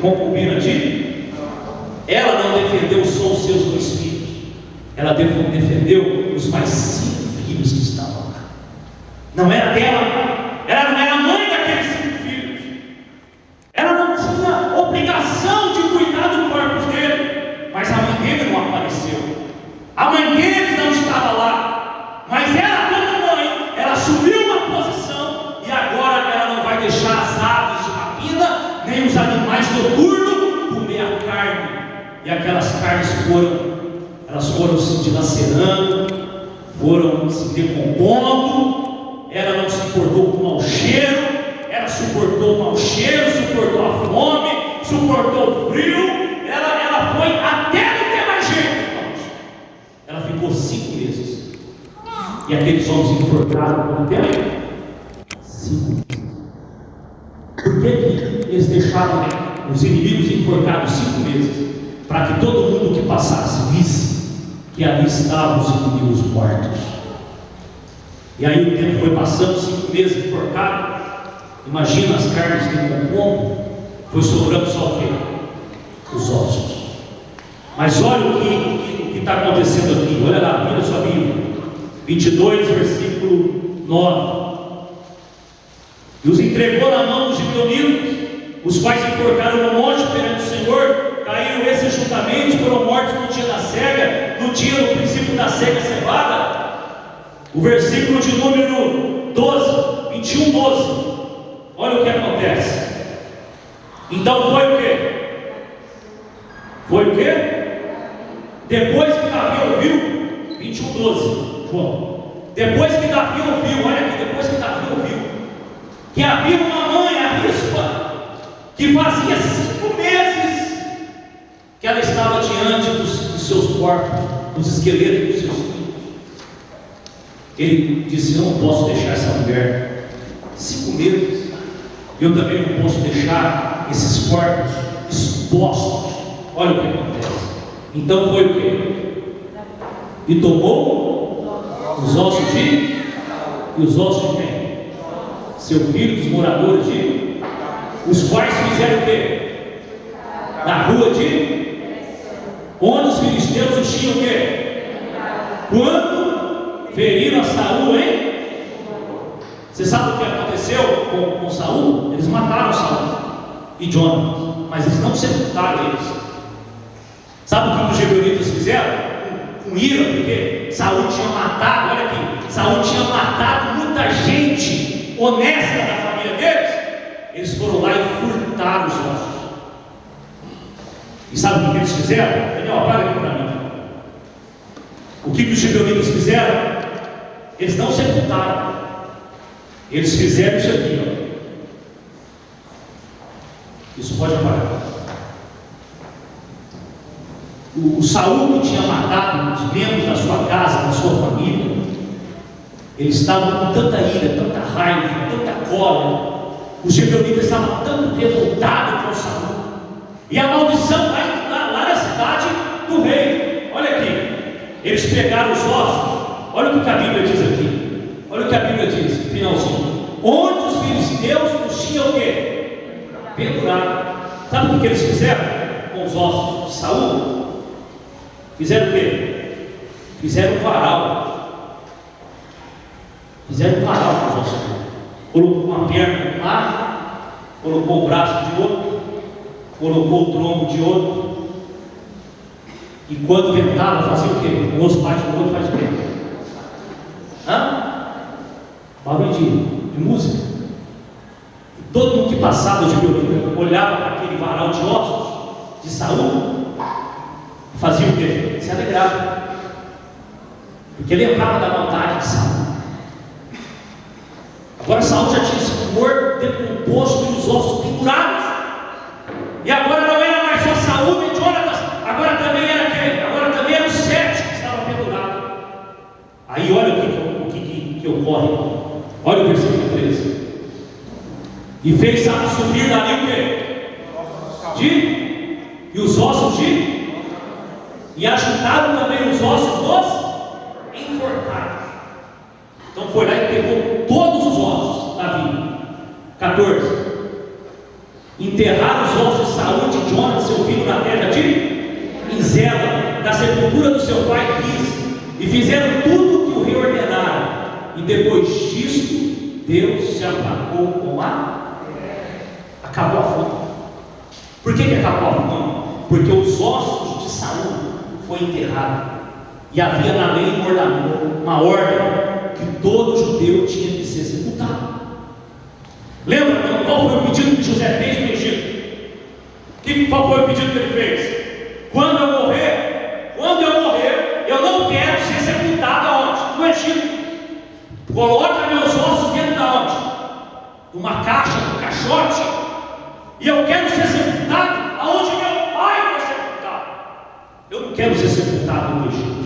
concubina de? Ela não defendeu só os seus 2 filhos, ela defendeu os mais 5 filhos que estavam lá. Não era dela, ela não era mãe daqueles 5 filhos, ela não tinha obrigação de cuidar do corpo dele, mas a mãe dele não apareceu, a mãe dele não estava lá, mas ela, como mãe, ela assumiu uma posição, e agora ela não vai deixar as aves de rapina, nem os animais noturnos comer a carne, e aquelas carnes foram se dilacerando, foram se decompondo. Ela não se importou com o mau cheiro, ela suportou o mau cheiro, suportou a fome, suportou o frio, ela foi até não ter mais jeito, irmãos. Ela ficou 5 meses, e aqueles homens enforcaram quanto tempo? 5 meses. Por que eles deixaram os inimigos enforcados 5 meses? Para que todo mundo que passasse visse que ali estavam os inimigos mortos. E aí o tempo foi passando, 5 meses enforcado. Imagina as carnes decompondo, foi sobrando só o quê? Os ossos. Mas olha o que está acontecendo aqui. Olha lá, vira sua Bíblia, 22, versículo 9. E os entregou na mão dos gibeonitas, os quais enforcaram no monte perante o Senhor. Caíram esses juntamente, foram mortos no dia da cega, no princípio da cega cevada. O versículo de número 12, 21, 12. Olha o que acontece. Então foi o quê? Foi o quê? Depois que Davi ouviu, 21, 12, João. Depois que Davi ouviu, olha aqui, depois que Davi ouviu que havia uma mãe, a rispa, que fazia 5 meses que ela estava diante dos seus corpos, dos esqueletos dos seus filhos, ele disse: eu não posso deixar essa mulher 5 meses, eu também não posso deixar esses corpos expostos. Olha o que acontece. Então foi o quê? E tomou os ossos de? E os ossos de quem? Seu filho, dos moradores de? Os quais fizeram o quê? Na rua de? Onde os filisteus os tinham o quê? Quando feriram a Saul, hein? Você sabe o que aconteceu com Saul? Eles mataram Saul e Jonathan, mas eles não sepultaram eles. Sabe o que os gibeonitas fizeram? Com ira, porque Saul tinha matado, olha aqui, Saul tinha matado muita gente honesta da família deles. Eles foram lá e furtaram os ossos. E sabe o que eles fizeram? Daniel, apaga aqui para mim. O que os gibeonitas fizeram? Eles não sepultaram. Eles fizeram isso aqui, ó. Isso pode apagar. O Saul, que tinha matado os membros da sua casa, da sua família, ele estava com tanta ira, tanta raiva, tanta cólera. Os gibeonitas estavam tão revoltados com Saul. E a maldição lá na cidade do rei. Olha aqui. Eles pegaram os ossos. Olha o que a Bíblia diz aqui. Olha o que a Bíblia diz, finalzinho. Onde os filisteus os tinham o quê? Pendurado. Sabe o que eles fizeram com os ossos de Saul? Fizeram o quê? Fizeram um varal. Fizeram um varal com os ossos. Colocou uma perna de um lado, colocou o braço de outro, colocou o tronco de outro. E quando ventava, fazia o quê? Um osso bate no outro, faz o quê? Barulho de música. E todo mundo que passava de violino olhava para aquele varal de ossos de Saul, fazia o quê? Se alegrava, porque lembrava da maldade de Saul. Agora Saul já tinha sido morto, decomposto e os ossos pendurados. E agora não era mais só Saul e Jonatas, agora também era quem? Agora também era o 7 que estava pendurado. Aí olha o que ocorre. Olha o versículo 13. E fez Saul subir dali o quê? E os ossos de? E ajuntaram também os ossos dos enforcados. Então foi lá e pegou todos os ossos, Davi. 14. Enterraram os ossos de Saúl sepultura do seu pai quis, e fizeram tudo o que o rei ordenara. E depois disto, Deus se aplacou com acabou a fome. Por que acabou a fome? Porque os ossos de Saul foram enterrados, e havia na lei uma ordem que todo judeu tinha que ser sepultado. Lembra qual foi o pedido que José fez no Egito? Qual foi o pedido que ele fez? Quando eu morrer, eu não quero ser sepultado aonde? No Egito. Coloca meus ossos dentro da onde? De uma caixa, de um caixote, e eu quero ser sepultado aonde meu pai foi sepultado. Eu não quero ser sepultado no Egito.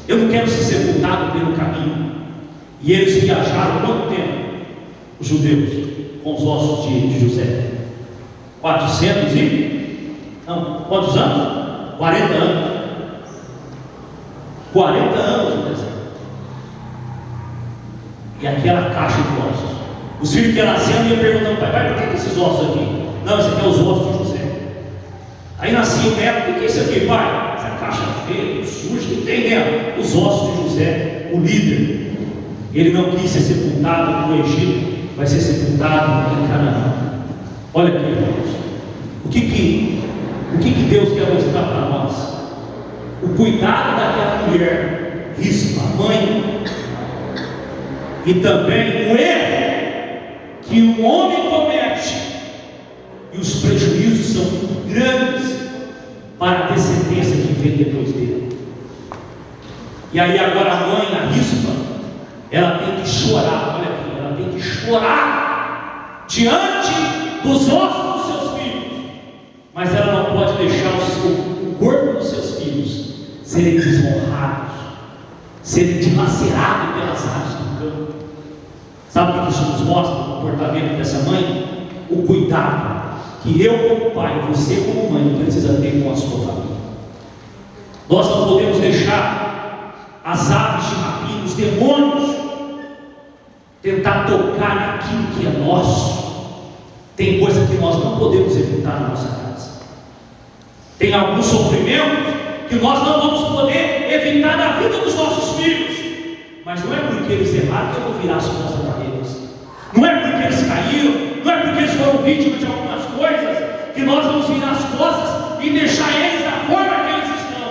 Eu não quero ser sepultado pelo caminho. E eles viajaram quanto tempo? Os judeus, com os ossos de José? Quantos anos? 40 anos. 40 anos no deserto. E aquela caixa de ossos. Os filhos que iam nascendo iam perguntando: pai, por que esses ossos aqui? Não, esse aqui é os ossos de José. Aí nascia o neto: o que é isso aqui, pai? Essa caixa feia, suja, o que tem dentro? Os ossos de José, o líder. Ele não quis ser sepultado no Egito, vai ser sepultado em Canaã. Olha aqui, irmãos. O que Deus quer mostrar para nós? O cuidado daquela mulher, Rispa, a mãe, e também o erro que o homem comete, e os prejuízos são muito grandes para a descendência que vem depois dele. E aí agora a mãe, a Rispa, ela tem que chorar, olha aqui, ela tem que chorar diante dos ossos dos seus filhos, mas ela não pode deixar o corpo dos seus filhos serem desonrados, serem dilacerados pelas aves do campo. Sabe o que isso nos mostra? O comportamento dessa mãe? O cuidado que eu como pai, você como mãe, precisa ter com a sua família. Nós não podemos deixar as aves de rapina, os demônios, tentar tocar naquilo que é nosso. Tem coisa que nós não podemos evitar na nossa casa. Tem alguns sofrimentos que nós não vamos poder evitar na vida dos nossos filhos. Mas não é porque eles erraram que eu vou virar as costas para eles. Não é porque eles caíram, não é porque eles foram vítimas de algumas coisas que nós vamos virar as costas e deixar eles da forma que eles estão.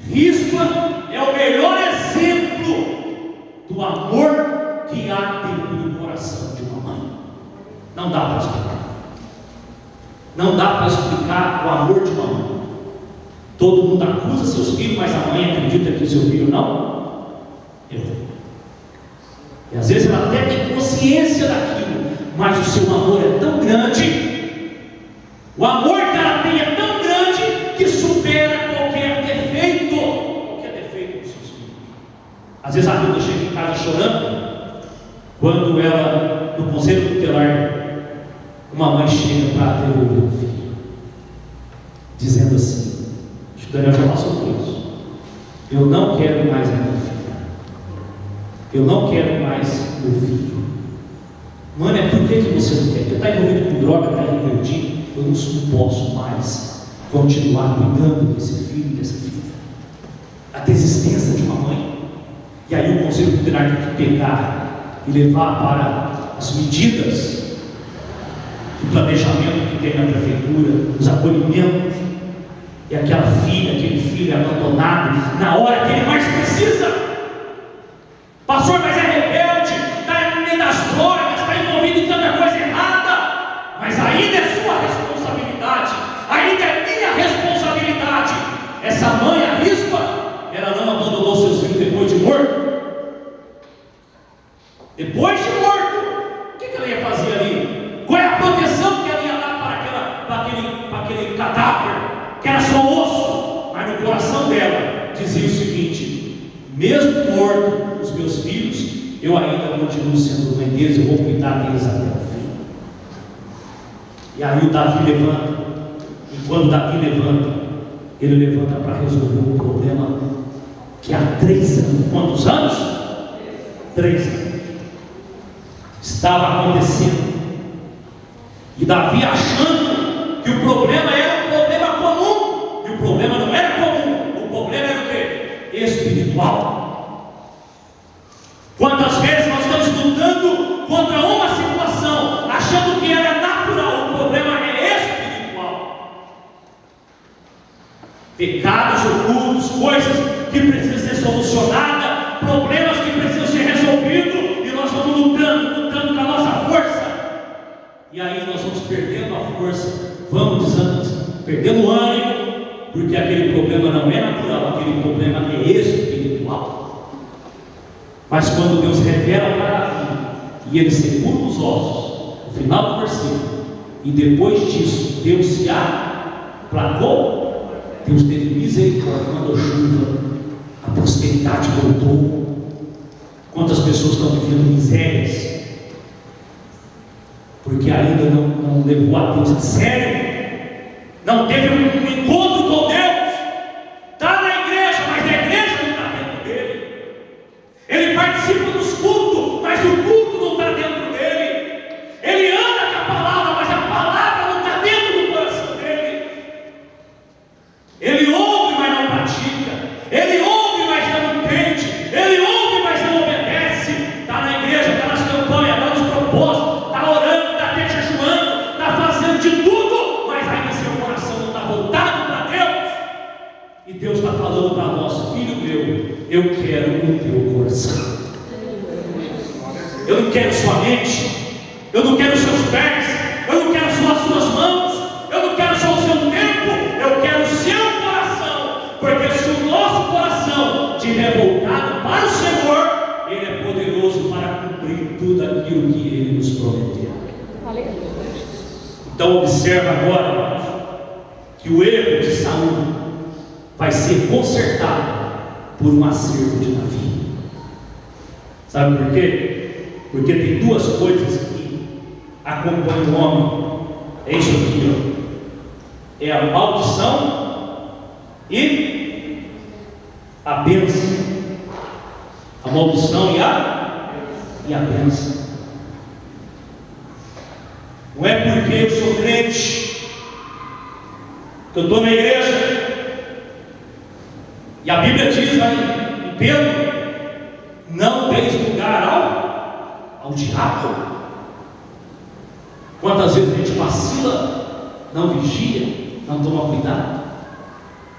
Rispa é o melhor exemplo do amor que há dentro do coração de uma mãe. Não dá para explicar. Não dá para explicar o amor de uma mãe. Todo mundo acusa seus filhos, mas a mãe acredita que o seu filho não. E às vezes ela até tem consciência daquilo, mas o seu amor é tão grande, o amor que ela tem é tão grande, que supera qualquer defeito dos seus filhos. Às vezes a Duda chega em casa chorando, quando ela, no conselho tutelar, uma mãe chega para devolver o filho, dizendo assim: acho que o Daniel já passou por isso, eu não quero mais a minha filha. Eu não quero mais meu filho. Mãe, por que você não quer? Porque está envolvido com droga, está rebeldia. Eu não posso mais continuar cuidando desse filho e dessa filha. A desistência de uma mãe. E aí o conselho tutelar tem que pegar e levar para as medidas do planejamento que tem na prefeitura, os acolhimentos. E aquela filha, aquele filho é abandonado na hora que ele mais precisa. Pastor, mas é rebelde, está no meio das drogas, está envolvido em tanta coisa errada. Mas ainda é sua responsabilidade, ainda é minha responsabilidade. Essa mãe, a Rispa, ela não abandonou seus filhos depois de morto. Depois de morto, o que ela ia fazer ali? Qual é a proteção que ela ia dar para aquele cadáver, que era só osso? Mas no coração dela dizia o seguinte: mesmo morto, os meus filhos, eu ainda continuo sendo mãe deles, eu vou cuidar deles até o fim. E aí o Davi levanta, e quando Davi levanta, ele levanta para resolver um problema que há 3 anos, quantos anos? 3 anos, estava acontecendo, e Davi achando que o problema era um problema comum, e o problema não era comum, o espiritual. Quantas vezes nós estamos lutando contra uma situação, achando que ela é natural, o problema é espiritual. Pecados ocultos, coisas que precisam ser solucionadas, problemas que precisam ser resolvidos, e nós vamos lutando com a nossa força. E aí nós vamos perdendo a força, vamos perdendo o ânimo, porque aquele problema não é natural, aquele problema é espiritual. Mas quando Deus revela para Davi, e ele sepulta os ossos, no final do versículo, e depois disso Deus se aplacou, Deus teve misericórdia, mandou chuva, a prosperidade voltou. Quantas pessoas estão vivendo misérias, porque ainda não levou a Deus a sério, não teve um encontro com Deus, está na igreja, mas a igreja não está dentro dele, ele participa dos cultos, mas o culto não está dentro dele, ele anda com a palavra, mas a palavra não está dentro do coração dele, ele ouve, mas não pratica, ele ouve, mas não entende, ele ouve, mas não obedece, está na igreja, está nas campanhas, está nos propósitos, está orando, está até jejuando, está fazendo de tudo, mas ainda seu coração não está voltado para Deus. E Deus está falando para nós: filho meu, eu quero o teu coração, eu não quero sua mente, eu não quero seus pés, eu não quero só as suas mãos, eu não quero só o seu tempo, eu quero o seu coração, porque se o nosso coração estiver voltado para o Senhor, Ele é poderoso para cumprir tudo aquilo que Ele nos prometeu. Então observa agora que o erro de Saul vai ser consertado por um acerto de Davi. Sabe por quê? Porque tem duas coisas que acompanham o homem. É isso aqui, ó. É a maldição e a bênção. A maldição e a bênção. Não é porque eu sou crente, que eu estou na igreja, e a Bíblia diz lá em Pedro: não deis lugar ao diabo. Quantas vezes a gente vacila, não vigia, não toma cuidado,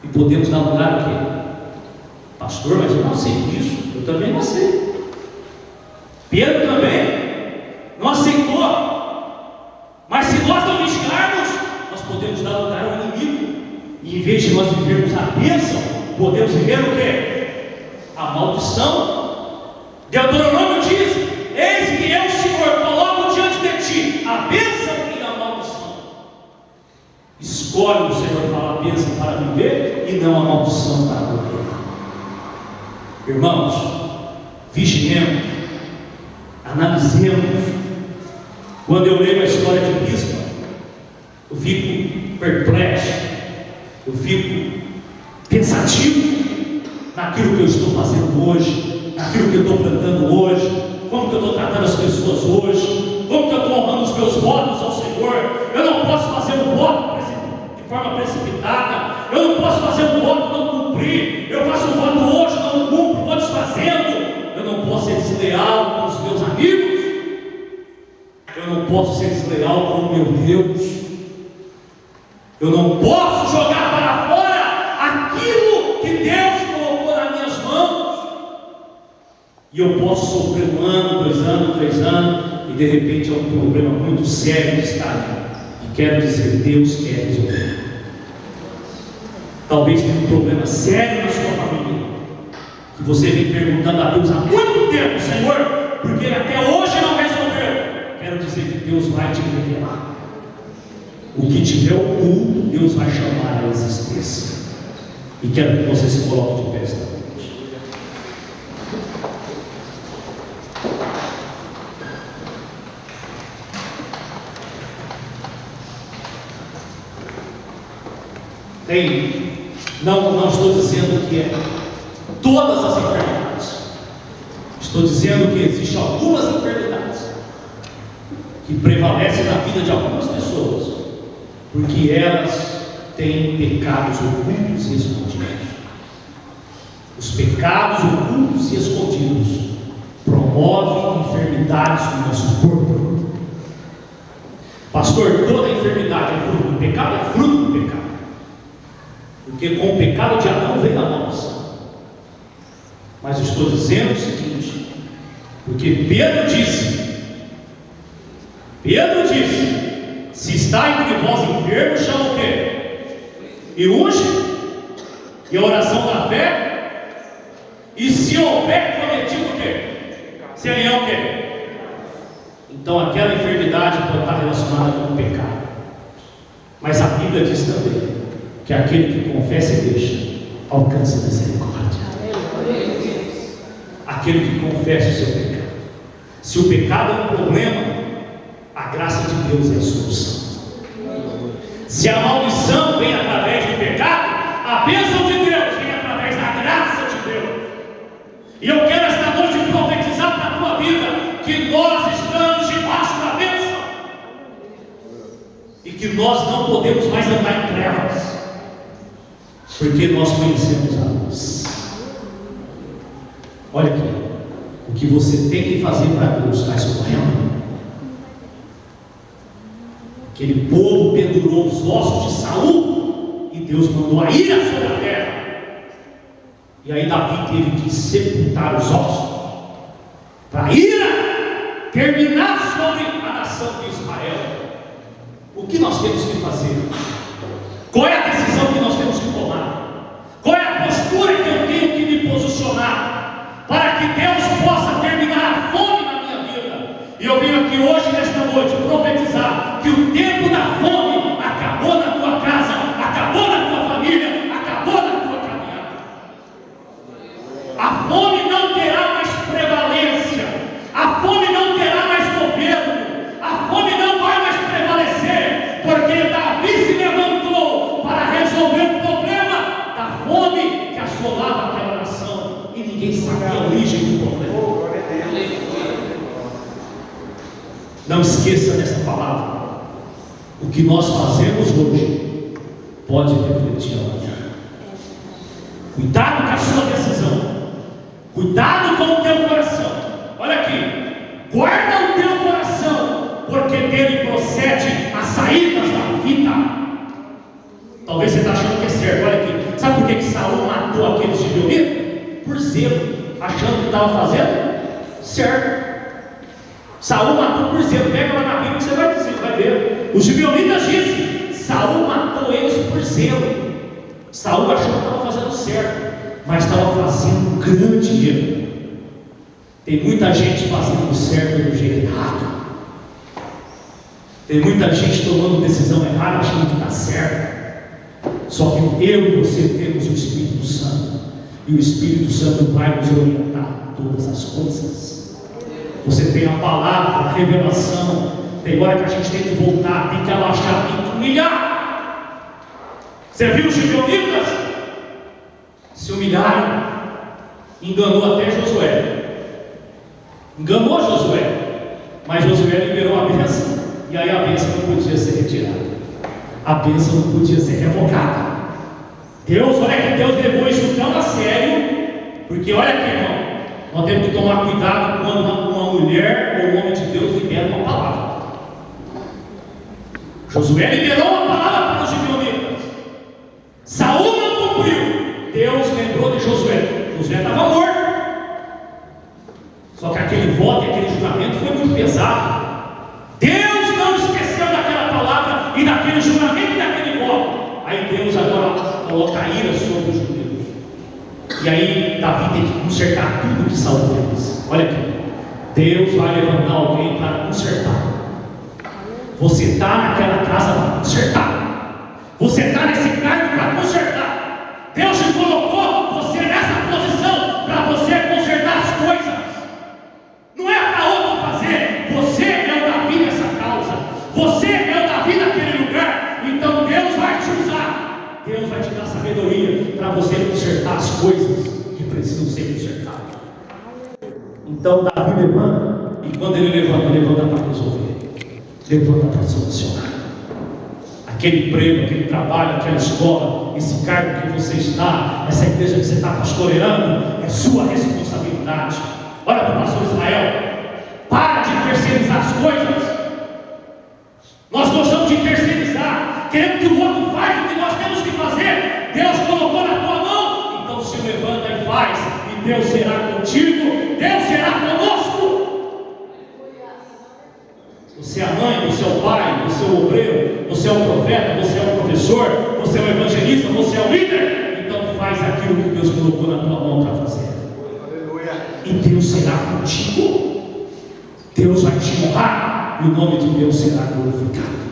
e podemos dar lugar a quê? Pastor, mas eu não sei disso. Eu também não sei. Pedro também não aceitou. Mas se nós não vigiarmos, nós podemos dar lugar ao inimigo, e em vez de nós vivermos a bênção, podemos viver o quê? A maldição. Deuteronômio diz: eis que eu, Senhor, coloco diante de ti a bênção e a maldição. Escolhe o Senhor para a bênção para viver e não a maldição para morrer. Irmãos, vigiemos, analisemos. Quando eu leio a história de Mispa, eu fico perplexo, eu fico pensativo naquilo que eu estou fazendo hoje, naquilo que eu estou plantando hoje, como que eu estou tratando as pessoas hoje, como que eu estou honrando os meus votos ao Senhor. Eu não posso fazer um voto de forma precipitada, eu não posso fazer um voto e não cumprir. Eu faço um voto hoje, não cumpro, vou desfazendo. Eu não posso ser desleal com os meus amigos, eu não posso ser desleal com o meu Deus, eu não posso jogar para fora aquilo que Deus colocou nas minhas mãos. E eu posso sofrer 1 ano, 2 anos, 3 anos, e de repente é um problema muito sério que está ali. E quero dizer, Deus quer resolver. Talvez tenha um problema sério na sua família, que você vem perguntando a Deus há muito tempo: Senhor, porque até hoje não resolveu. Quero dizer que Deus vai te revelar. O que tiver oculto, Deus vai chamar a existência. E quero que você se coloque de pé esta noite. Não estou dizendo que é todas as enfermidades. Estou dizendo que existem algumas enfermidades que prevalecem na vida de algumas pessoas, porque elas têm pecados ocultos e escondidos. Os pecados ocultos e escondidos promovem enfermidades no nosso corpo. Pastor, toda enfermidade é fruto do pecado? É fruto do pecado. Porque com o pecado de Adão veio a nossa. Mas eu estou dizendo o seguinte, porque Pedro disse, se está entre vós enfermo, chama o quê? E unge, e a oração da fé, e se houver cometido o quê? Seria o quê? Então aquela enfermidade pode estar relacionada com o pecado. Mas a Bíblia diz também que aquele que confessa e deixa, alcança a misericórdia. Aquele que confessa o seu pecado. Se o pecado é um problema, a graça de Deus é a solução. Se a maldição vem através do pecado, a bênção de Deus vem através da graça de Deus. E eu quero esta noite profetizar para a tua vida que nós estamos debaixo da bênção e que nós não podemos mais andar em trevas, porque nós conhecemos a luz. Olha aqui, o que você tem que fazer para Deus, faz correndo. Aquele povo pendurou os ossos de Saul e Deus mandou a ira sobre a terra. E aí Davi teve que sepultar os ossos para a ira terminar sobre a nação de Israel. O que nós temos que fazer? Qual é a decisão que nós temos que tomar? Qual é a postura que eu tenho que me posicionar para que Deus possa terminar a fome na minha vida? E eu venho aqui hoje, nesta noite, profetizar que o tempo da fome acabou na tua casa, acabou na tua família, acabou na tua caminhada. A fome não terá mais prevalência, a fome não terá mais governo, a fome não vai mais prevalecer, porque Davi se levantou para resolver o problema da fome que assolava aquela nação, e ninguém sabia a origem do problema. Não esqueça dessa palavra. O que nós fazemos hoje pode refletir amanhã. Cuidado com a sua decisão. Cuidado com o teu coração. Olha aqui. Guarda o teu coração, porque dele procede as saídas da vida. Talvez você está achando que é certo. Olha aqui. Sabe por que Saul matou aqueles gibeonitas? Por zelo, achando que estava fazendo certo. Saul matou por zelo. Pega lá na Bíblia que você vai ver. Os gibeonitas dizem: Saul matou eles por zelo. Saul achou que estava fazendo certo, mas estava fazendo um grande erro. Tem muita gente fazendo o certo do jeito errado. Tem muita gente tomando decisão errada, achando que está certo. Só que eu e você temos o Espírito Santo, e o Espírito Santo vai nos orientar em todas as coisas. Você tem a palavra, a revelação. Tem hora que a gente tem que voltar, tem que abaixar, tem que humilhar. Você viu os gibeonitas? Se humilharam. Enganou até Josué. Enganou Josué. Mas Josué liberou a bênção. E aí a bênção não podia ser retirada. A bênção não podia ser revogada. Deus, olha que Deus levou isso tão a sério. Porque olha aqui, irmão, nós temos que tomar cuidado quando uma mulher ou um homem de Deus libera uma palavra. Josué liberou uma palavra para os gibeonitas. Saul não cumpriu. Deus lembrou de Josué. Josué estava morto. Só que aquele voto e aquele juramento foi muito pesado. Deus não esqueceu daquela palavra e daquele juramento e daquele voto. Aí Deus agora coloca a ira sobre os judeus. E aí Davi tem que consertar tudo que Saul fez. Olha aqui. Deus vai levantar alguém para consertar. Você está naquela casa para consertar. Você está nesse cargo para consertar. Deus te colocou você nessa posição para você consertar as coisas. Não é para outro fazer. Você é o Davi nessa causa. Você é o Davi naquele lugar. Então Deus vai te usar. Deus vai te dar sabedoria para você consertar as coisas que precisam ser consertadas. Então Davi levanta. E quando ele levanta para resolver. Levanta para solucionar aquele emprego, aquele trabalho, aquela escola, esse cargo que você está, essa igreja que você está pastoreando, é sua responsabilidade. Olha para o pastor Israel, para de terceirizar as coisas. Nós gostamos de terceirizar, querendo que o outro faz o que nós temos que fazer. Deus colocou na tua mão, então se levanta e faz, e Deus será contigo, Deus será conosco. Você é a mãe, você é o pai, você é o obreiro, você é o profeta, você é o professor, você é o evangelista, você é o líder. Então faz aquilo que Deus colocou na tua mão para fazer. Aleluia. E Deus será contigo. Deus vai te honrar e o nome de Deus será glorificado.